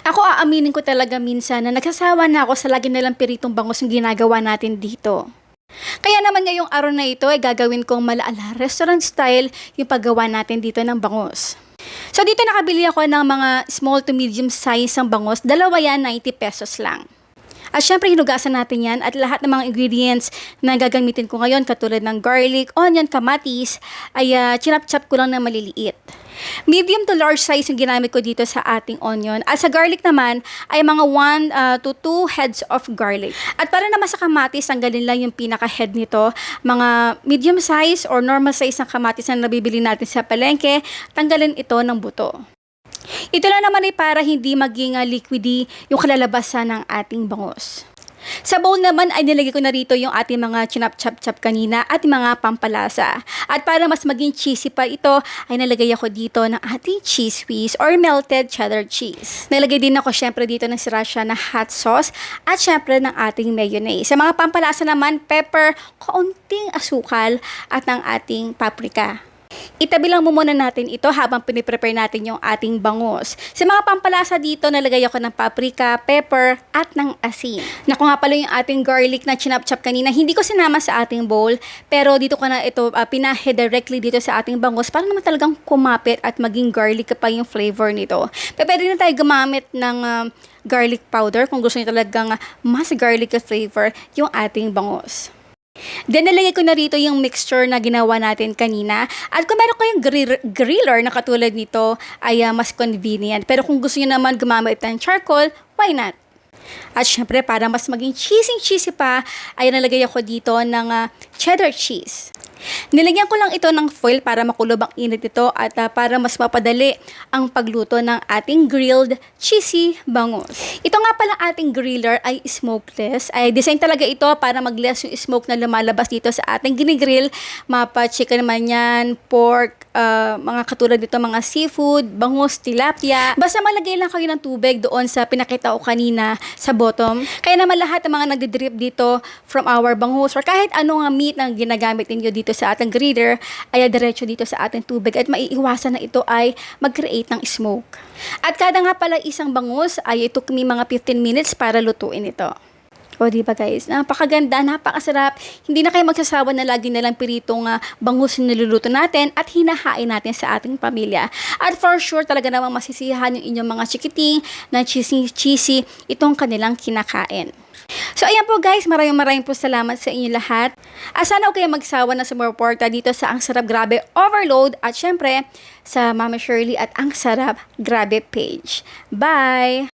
Ako aaminin ko talaga minsan na nagsasawa na ako sa lagi nilang piritong bangus yung ginagawa natin dito. Kaya naman ngayong araw na ito ay gagawin kong malaala restaurant style yung paggawa natin dito ng bangus. So dito nakabili ako ng mga small to medium size ng bangus. Dalawa yan, 90 pesos lang. At syempre hinugasan natin yan at lahat ng mga ingredients na gagamitin ko ngayon katulad ng garlic, onion, kamatis ay chinap-chop ko lang na maliliit. Medium to large size yung ginamit ko dito sa ating onion. At sa garlic naman ay mga 1 to 2 heads of garlic. At para naman sa kamatis, tanggalin lang yung pinaka-head nito. Mga medium size or normal size ng kamatis na nabibili natin sa palengke, tanggalin ito ng buto. Ito lang naman ay para hindi maging liquidy yung kalalabasan ng ating bangus. Sa bowl naman ay nilagay ko na rito yung ating mga chinap-chop-chop kanina at mga pampalasa. At para mas maging cheesy pa ito, ay nalagay ako dito ng ating cheese whiz or melted cheddar cheese. Nalagay din ako syempre dito ng sriracha na hot sauce at syempre ng ating mayonnaise. Sa mga pampalasa naman, pepper, kaunting asukal at ng ating paprika. Itabi lang muna natin ito habang piniprepare natin yung ating bangus. Sa mga pampalasa dito, nalagay ako ng paprika, pepper, at ng asin. Naku nga pala yung ating garlic na chinap-chop kanina. Hindi ko sinama sa ating bowl, pero dito ko na ito pinahe directly dito sa ating bangus para naman talagang kumapit at maging garlic pa yung flavor nito. Pwede na tayo gumamit ng garlic powder kung gusto niyo talagang mas garlic flavor yung ating bangus. Then, nalagay ko na rito yung mixture na ginawa natin kanina. At kung meron kayong griller na katulad nito, ay mas convenient. Pero kung gusto niyo naman gumamit ng charcoal, why not? At syempre, para mas maging cheesy pa, ay nalagay ako dito ng cheddar cheese. Nilagyan ko lang ito ng foil para makulob ang init ito at para mas mapadali ang pagluto ng ating grilled cheesy bangus. Ito nga pala ating griller ay smokeless. Ay design talaga ito para mag-less yung smoke na lumalabas dito sa ating ginigrill. Mapa chicken man yan, pork, mga katulad dito mga seafood, bangus, tilapia. Basta malagay lang kayo ng tubig doon sa pinakita ko kanina sa bottom. Kaya naman lahat ng mga nagdidrip dito from our bangus or kahit anong meat na ginagamit ninyo dito sa ating griller ay diretso dito sa ating tubig at maiiwasan na ito ay mag-create ng smoke. At kada nga pala isang bangus ay it took me mga 15 minutes para lutuin ito. O diba guys, napakaganda, napakasarap. Hindi na kayo magsasawa na lagi nalang piritong bangus na niluluto natin at hinahain natin sa ating pamilya. At for sure talaga namang masisiyahan yung inyong mga chikiting na cheesy itong kanilang kinakain. So ayan po guys, maraming po salamat sa inyo lahat. Sana okay magsawa na sumuporta dito sa Ang Sarap Grabe Overload at syempre sa Mama Shirley at Ang Sarap Grabe page. Bye!